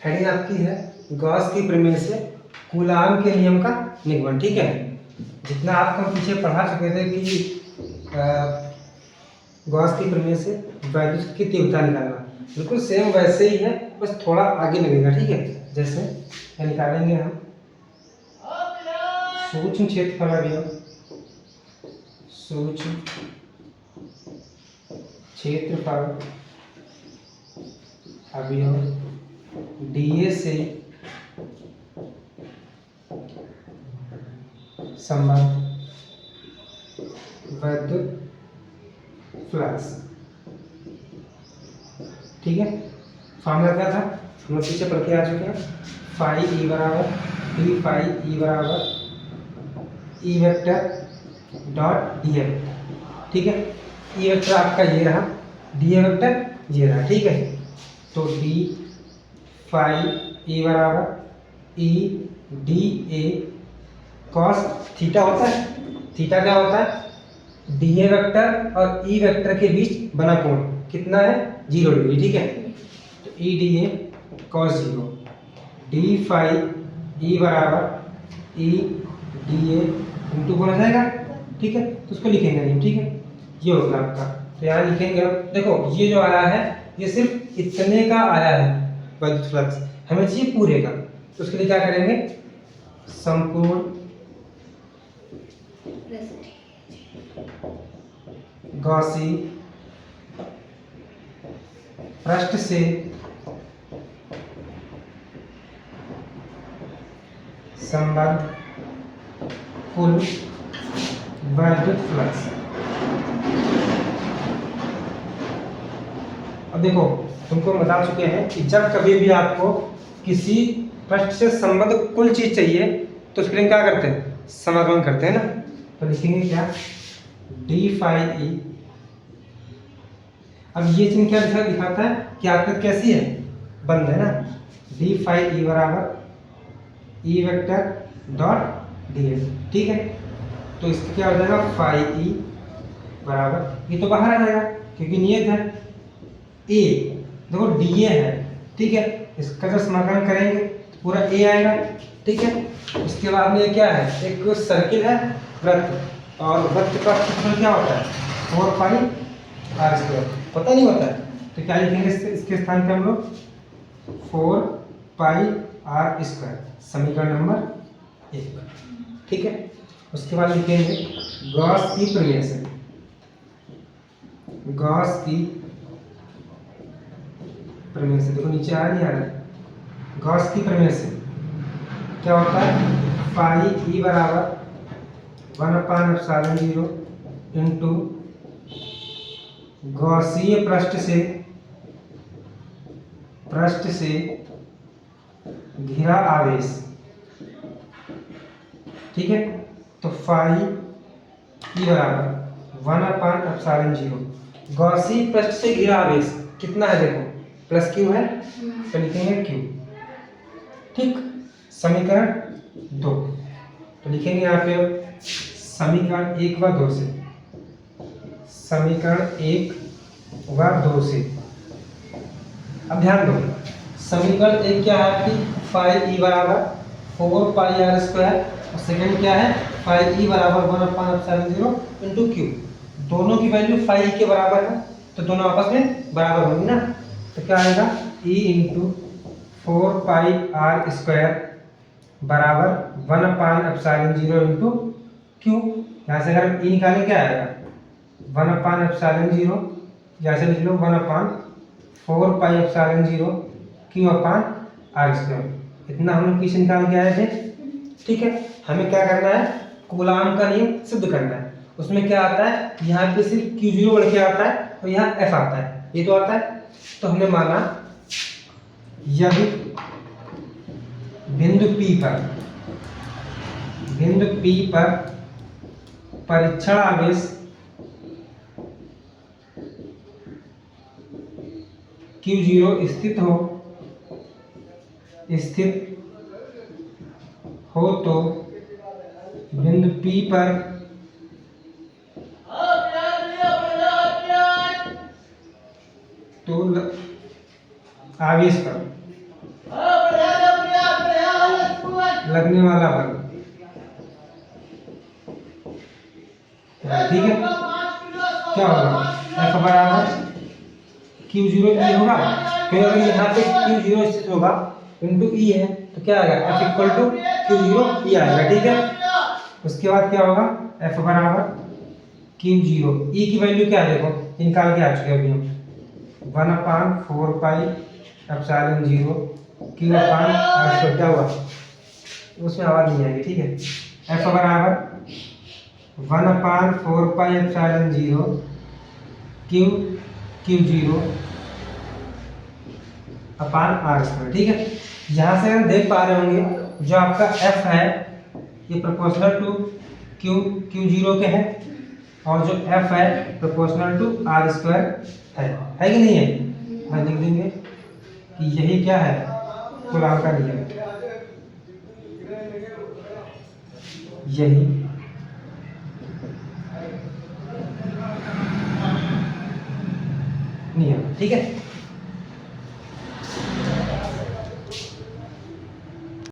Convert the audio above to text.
Heading आपकी है Gauss की प्रमेय से कूलाम के नियम का निगमन। ठीक है, जितना आपको हम पीछे पढ़ा चुके थे कि गॉस की प्रमेय से वैद्युत की तीव्रता निकालना, बिल्कुल सेम वैसे ही है, बस थोड़ा आगे लगेगा। ठीक है, जैसे निकालेंगे हम सूक्ष्म क्षेत्रफल अवयव, सूक्ष्म क्षेत्रफल अवयव डीए से संबंध विद्युत फ्लक्स। ठीक है, फॉर्मूला क्या था हम लोग पीछे पढ़ के आ चुके हैं। फाई ई बराबर डी फाई ई बराबर E vector dot D A. ठीक है, ई वेक्टर आपका ये रहा, डी ए वेक्टर ये रहा। ठीक है, तो डी फाई ई बराबर E d A cos theta होता है। थीटा क्या होता है? डी ए वेक्टर और ई वेक्टर के बीच बना कोण कितना है? 0 डिग्री। ठीक है, तो E d A cos 0, d phi E बराबर ई डी ए इंटू हो जाएगा। ठीक है, तो उसको लिखेंगे नहीं। ठीक है, ये होगा आपका, तो यहाँ लिखेंगे। अब देखो ये जो आया है ये सिर्फ इतने का आया है विद्युत फ्लक्स, हमें चाहिए पूरे का, तो उसके लिए क्या करेंगे? संपूर्ण गॉसी पृष्ठ से संबद्ध कुल विद्युत फ्लक्स। अब देखो तुमको बता चुके हैं कि जब कभी भी आपको किसी पृष्ठ से संबद्ध कुल चीज चाहिए तो उसके लिए क्या करते हैं? समाकलन करते हैं ना। तो लिखेंगे क्या? D phi E. अब ये चिन्ह क्या दिखाता है कि आकृति कैसी है? बंद है ना। डी फाई ई बराबर E vector dot D S. ठीक है, तो इसका क्या हो जाएगा? फाई ई बराबर, ये तो बाहर आ जाएगा क्योंकि नियत है ए, देखो डी ए है। ठीक है, इसका जब समाकलन करेंगे तो पूरा ए आएगा। ठीक है, उसके बाद में ये क्या है? एक सर्किल है, वृत्त, और वृत्त का क्षेत्रफल क्या होता है? 4 पाई आर स्क्वायर। पता नहीं होता है तो क्या लिखेंगे इसके स्थान पे हम लोग? 4 पाई आर स्क्वायर, समीकरण नंबर 1। ठीक है, उसके बाद लिखेंगे गॉस की प्रमेय से। गॉस की प्रमेय से, देखो नीचे आ नहीं आ रहा है। गॉस की प्रमेय से क्या होता है? फाई ई बराबर 1/0 इंटू गॉसीय पृष्ठ से घिरा आवेश। ठीक है, तो फाई ई बराबर 1/0 गॉसीय पृष्ठ से घिरा आवेश कितना है? देखो प्लस क्यू है, तो लिखेंगे क्यू। ठीक, समीकरण 2, तो लिखेंगे यहाँ पे समीकरण 1 व 2 से। समीकरण 1 व 2 से अब ध्यान दो, समीकरण 1 क्या है आपकी? फाई ई बराबर 4 पाई आर स्क्वायर, और सेकंड क्या है? फाई ई बराबर 1/0 इंटू क्यू। दोनों की वैल्यू फाई ई के बराबर है तो दोनों आपस में बराबर होंगी ना। तो क्या आएगा? E into 4 pi r square बराबर 1/0 इंटू क्यू। यहाँ से अगर ई निकालें क्या आएगा? 1/0, जैसे लिख लो 1/4 pi epsilon 0 q upon r square. इतना हम लोग पीछे निकाल के आए थे। ठीक है, हमें क्या करना है? कूलाम का नियम सिद्ध करना है। उसमें क्या आता है? यहाँ पे सिर्फ Q0 बढ़ के आता है और यहाँ F आता है, ये तो आता है। तो हमने माना यदि बिंदु P पर परीक्षण आवेश Q0 स्थित हो तो बिंदु P पर आवेश पर लगने वाला बल, ठीक है। क्या होगा, F बराबर Q0 E होगा, फिर अगर यहाँ पे Q0 स्थित होगा इंटू E है तो क्या आएगा, F equal to Q0 E आएगा, ठीक है। उसके बाद क्या होगा, F बराबर Q0 E की वैल्यू क्या देखो निकाल के आ चुके अभी हम, 1/4 पाई एप्सिलॉन 0 Q अपान R क्या हुआ, उसमें आवाज नहीं आएगी, ठीक है। F बराबर 1/4 पाई एप्सिलॉन 0 Q0 अपान R², ठीक है। यहाँ से हम देख पा रहे होंगे जो आपका F है ये प्रोपोर्शनल टू Q0 के है, और जो F है प्रोपोर्शनल टू R² है कि नहीं है। मैं लिख देंगे कि यही क्या है, कूलॉम का नियम, यही नियम, ठीक है।